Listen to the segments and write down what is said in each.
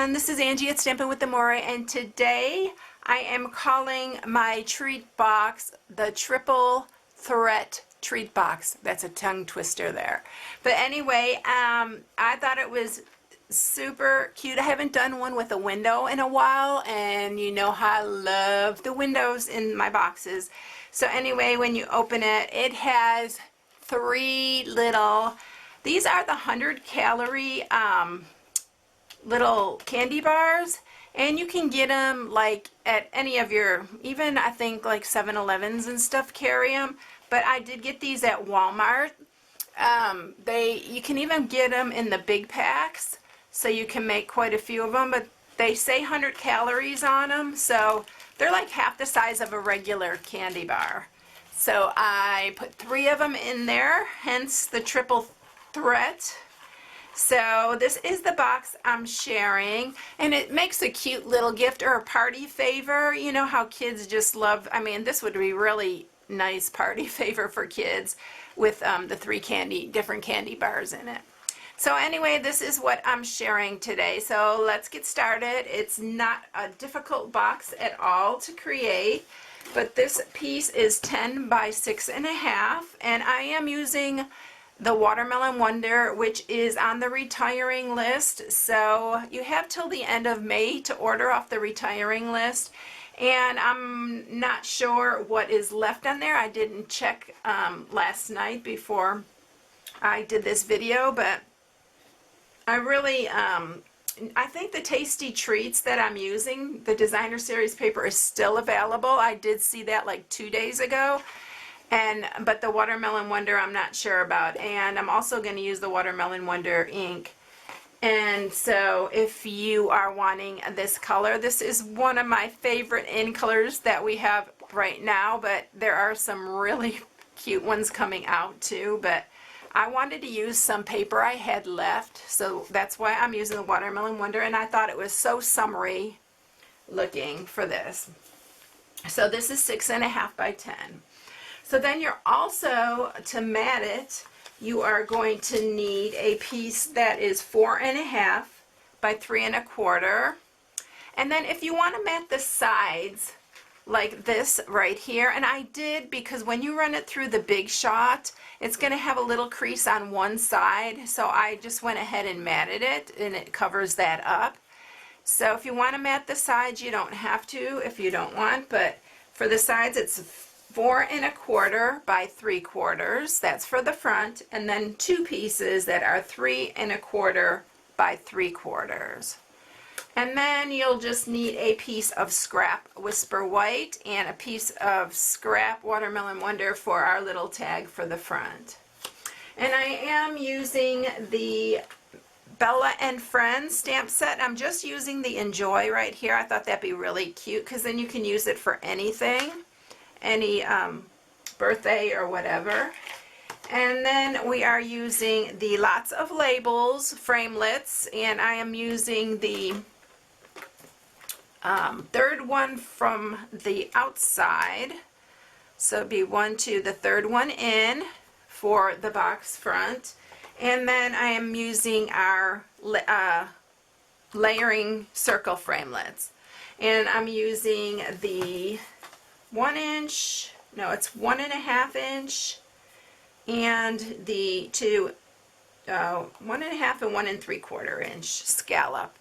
everyone, this is Angie at Stampin' with Amore, and today I am calling my treat box the Triple Threat Treat Box. That's a tongue twister there. But anyway, I thought it was super cute. I haven't done one with a window in a while, and you know how I love the windows in my boxes. So anyway, when you open it, it has three little, these are the 100-calorie little candy bars, and you can get them like at any of your, even I think like 7-Elevens and stuff carry them, but I did get these at Walmart. You can even get them in the big packs, so you can make quite a few of them, but they say 100 calories on them, so they're like half the size of a regular candy bar. So I put 3 of them in there, hence the triple threat. So this is the box I'm sharing, and it makes a cute little gift or a party favor. You know how kids just love, I mean, this would be really nice party favor for kids with the 3 different candy bars in it. So anyway, this is what I'm sharing today. So let's get started. It's not a difficult box at all to create, but this piece is 10 by 6.5, and I am using the Watermelon Wonder, which is on the retiring list. So you have till the end of May to order off the retiring list, and I'm not sure what is left on there. I didn't check last night before I did this video, but I really I think the Tasty Treats that I'm using, the designer series paper, is still available. I did see that like 2 days ago. But the Watermelon Wonder I'm not sure about, and I'm also going to use the Watermelon Wonder ink. And so if you are wanting this color, this is one of my favorite in colors that we have right now, but there are some really cute ones coming out too. But I wanted to use some paper I had left, so that's why I'm using the Watermelon Wonder, and I thought it was so summery looking for this. So this is 6.5 by 10. So then you're also, to mat it, you are going to need a piece that is 4.5 by 3.25. And then if you want to mat the sides like this right here, and I did because when you run it through the Big Shot, it's going to have a little crease on one side, so I just went ahead and matted it, and it covers that up. So if you want to mat the sides, you don't have to if you don't want, but for the sides it's 4.25 by 3/4. That's for the front, and then 2 pieces that are 3.25 by 3/4. And then you'll just need a piece of scrap Whisper White and a piece of scrap Watermelon Wonder for our little tag for the front. And I am using the Bella and Friends stamp set. I'm just using the Enjoy right here. I thought that'd be really cute because then you can use it for anything, any birthday or whatever. And then we are using the Lots of Labels framelits, and I am using the third one from the outside. So it'd be 1, 2, the third one in for the box front. And then I am using our layering circle framelits. And I'm using the 1 inch, no, it's 1.5 inch, and the 1.5 and 1 3/4 inch scallop.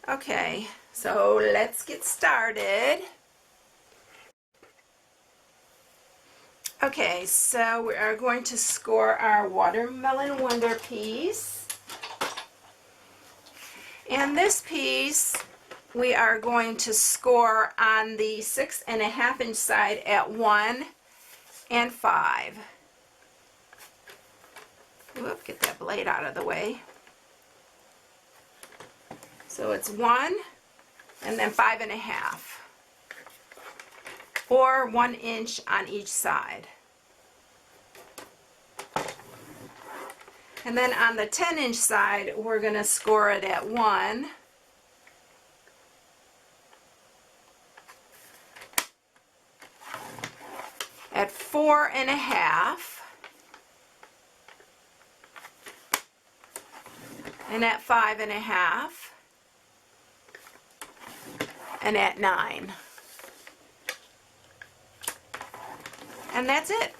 Okay, so let's get started. Okay, so we are going to score our Watermelon Wonder piece, and this piece we are going to score on the 6.5 inch side at 1 and 5. Whoop, get that blade out of the way. So it's 1 and then 5.5, or 1 inch on each side. And then on the 10 inch side, we're going to score it at 1, at 4.5, and at 5.5, and at 9. And that's it.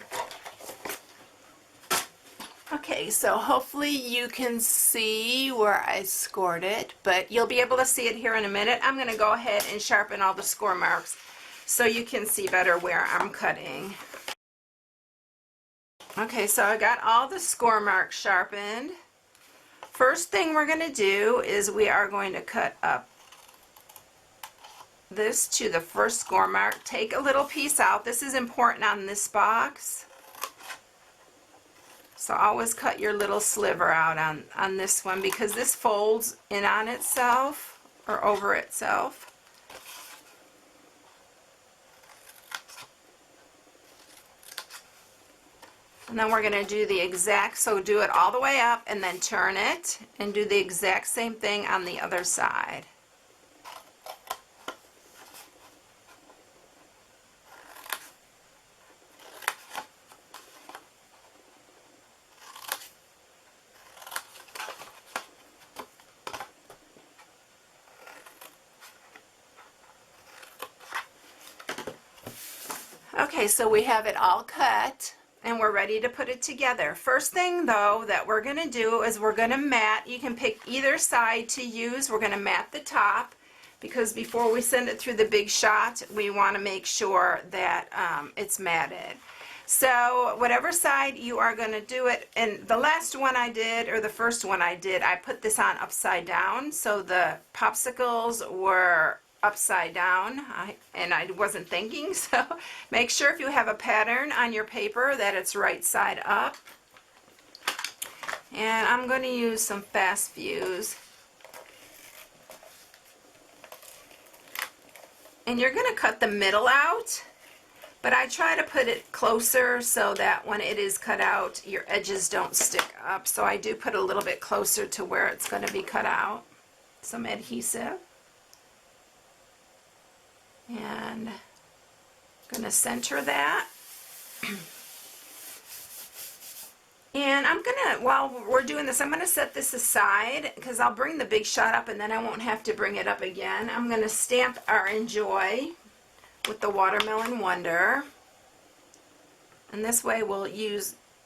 Okay, so hopefully you can see where I scored it, but you'll be able to see it here in a minute. I'm going to go ahead and sharpen all the score marks so you can see better where I'm cutting. Okay, so I got all the score marks sharpened. First thing we're going to do is we are going to cut up this to the first score mark. Take a little piece out. This is important on this box. So always cut your little sliver out on this one because this folds in on itself or over itself. And then we're going to do the exact, so do it all the way up and then turn it and do the exact same thing on the other side. Okay, so we have it all cut and we're ready to put it together. First thing though that we're going to do is we're going to mat. You can pick either side to use. We're going to mat the top because before we send it through the big shot we want to make sure that it's matted. So whatever side you are going to do it, and the last one I did, or the first one I did, I put this on upside down so the popsicles were upside down, and I wasn't thinking, so make sure if you have a pattern on your paper that it's right side up. And I'm going to use some fast fuse. And you're going to cut the middle out, but I try to put it closer so that when it is cut out your edges don't stick up. So I do put a little bit closer to where it's going to be cut out. Some adhesive. And I'm going to center that. And I'm going to, while we're doing this, I'm going to set this aside because I'll bring the big shot up and then I won't have to bring it up again. I'm going to stamp our Enjoy with the Watermelon Wonder. And this way we'll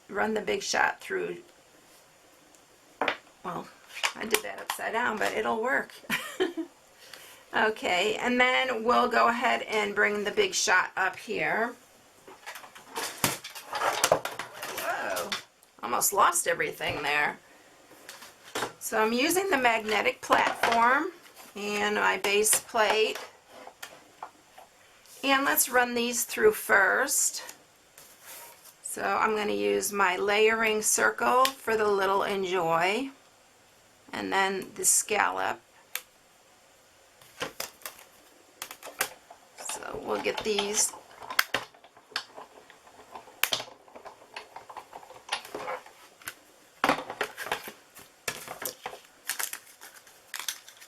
run the big shot through. Well, I did that upside down, but it'll work. Okay, and then we'll go ahead and bring the big shot up here. Whoa, almost lost everything there. So I'm using the magnetic platform and my base plate. And let's run these through first. So I'm going to use my layering circle for the little Enjoy, and then the scallop. So we'll get these.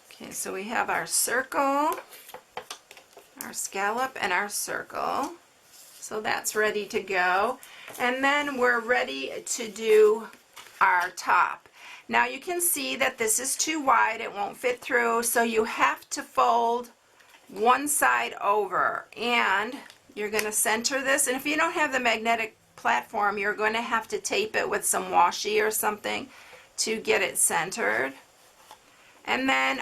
Okay, so we have our circle, our scallop, and our circle. So that's ready to go. And then we're ready to do our top. Now you can see that this is too wide, it won't fit through, so you have to fold one side over, and you're going to center this. And if you don't have the magnetic platform, you're going to have to tape it with some washi or something to get it centered. And then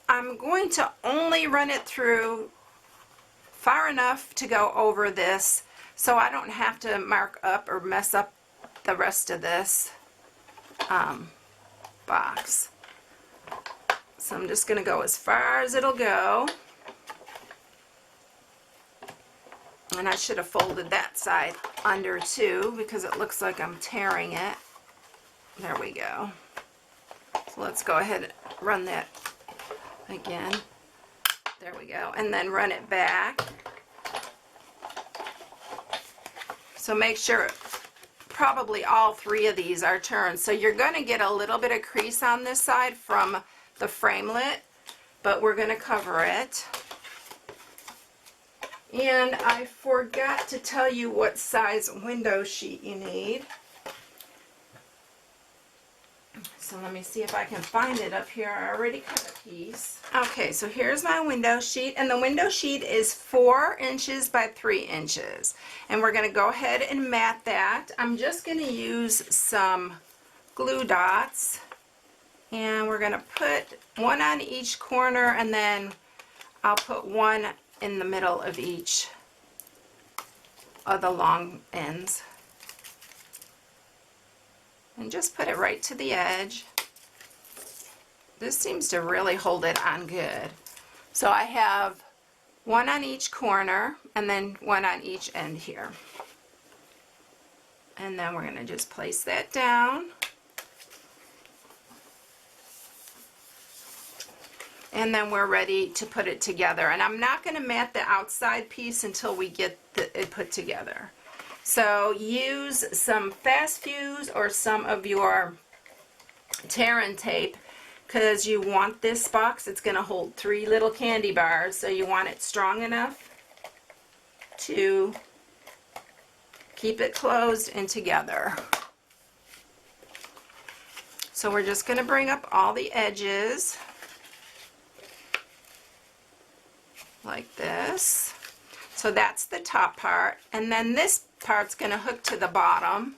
I'm going to only run it through far enough to go over this so I don't have to mark up or mess up the rest of this box. So I'm just going to go as far as it'll go. And I should have folded that side under too because it looks like I'm tearing it. There we go. So let's go ahead and run that again. There we go. And then run it back. So make sure probably all three of these are turned. So you're going to get a little bit of crease on this side from the framelit, but we're going to cover it. And I forgot to tell you what size window sheet you need. So let me see if I can find it up here. I already cut a piece. Okay, so here's my window sheet, and the window sheet is 4 inches by 3 inches. And we're gonna go ahead and mat that. I'm just gonna use some glue dots, and we're gonna put one on each corner, and then I'll put one in the middle of each of the long ends. And just put it right to the edge. This seems to really hold it on good. So I have one on each corner and then one on each end here. And then we're going to just place that down. And then we're ready to put it together. And I'm not going to mat the outside piece until we get it put together. So use some fast fuse or some of your tear and tape, because you want this box, it's going to hold 3 little candy bars, so you want it strong enough to keep it closed and together. So we're just going to bring up all the edges like this. So that's the top part, and then this part's going to hook to the bottom.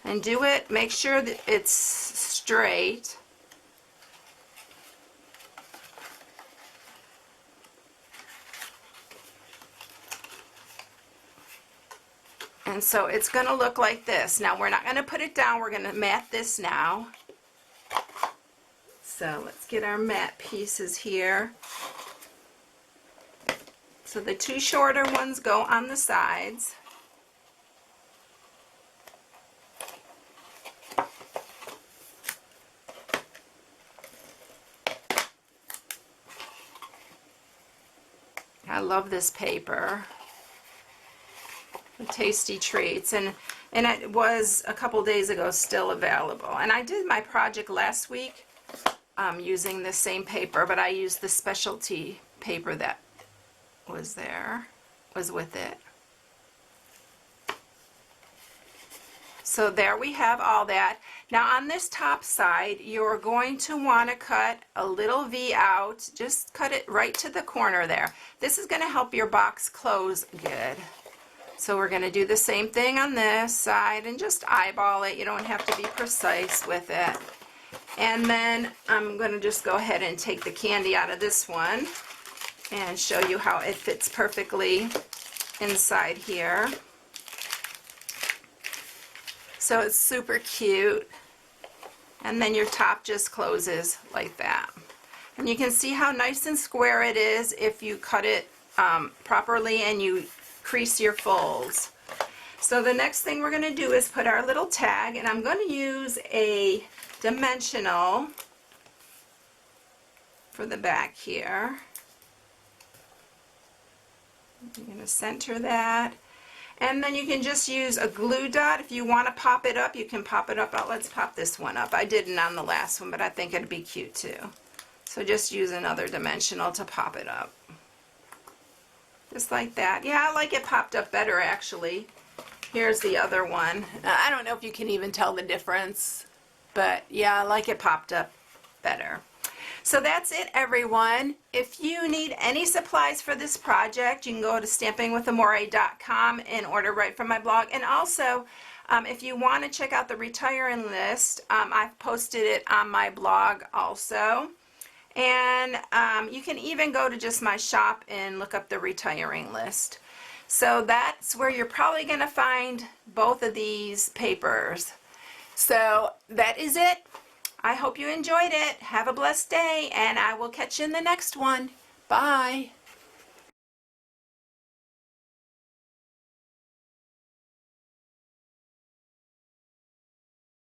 And do it, make sure that it's straight. And so it's going to look like this. Now we're not going to put it down, we're going to mat this now. So let's get our mat pieces here. So the 2 shorter ones go on the sides. I love this paper. The Tasty Treats, and it was a couple days ago still available. And I did my project last week using the same paper, but I used the specialty paper that was with it. So there we have all that. Now on this top side, you're going to want to cut a little V out. Just cut it right to the corner there. This is going to help your box close good. So we're going to do the same thing on this side and just eyeball it. You don't have to be precise with it. And then I'm going to just go ahead and take the candy out of this one and show you how it fits perfectly inside here. So it's super cute. And then your top just closes like that. And you can see how nice and square it is if you cut it properly and you crease your folds. So the next thing we're going to do is put our little tag, and I'm going to use a dimensional for the back here. I'm going to center that, and then you can just use a glue dot. If you want to pop it up, you can pop it up. Let's pop this one up. I didn't on the last one, but I think it'd be cute too. So just use another dimensional to pop it up. Just like that. Yeah, I like it popped up better actually. Here's the other one. I don't know if you can even tell the difference, but yeah, I like it popped up better. So that's it, everyone. If you need any supplies for this project, you can go to stampingwithamore.com and order right from my blog. And also, if you want to check out the retiring list, I've posted it on my blog also. And you can even go to just my shop and look up the retiring list. So that's where you're probably going to find both of these papers. So that is it. I hope you enjoyed it. Have a blessed day, and I will catch you in the next one. Bye.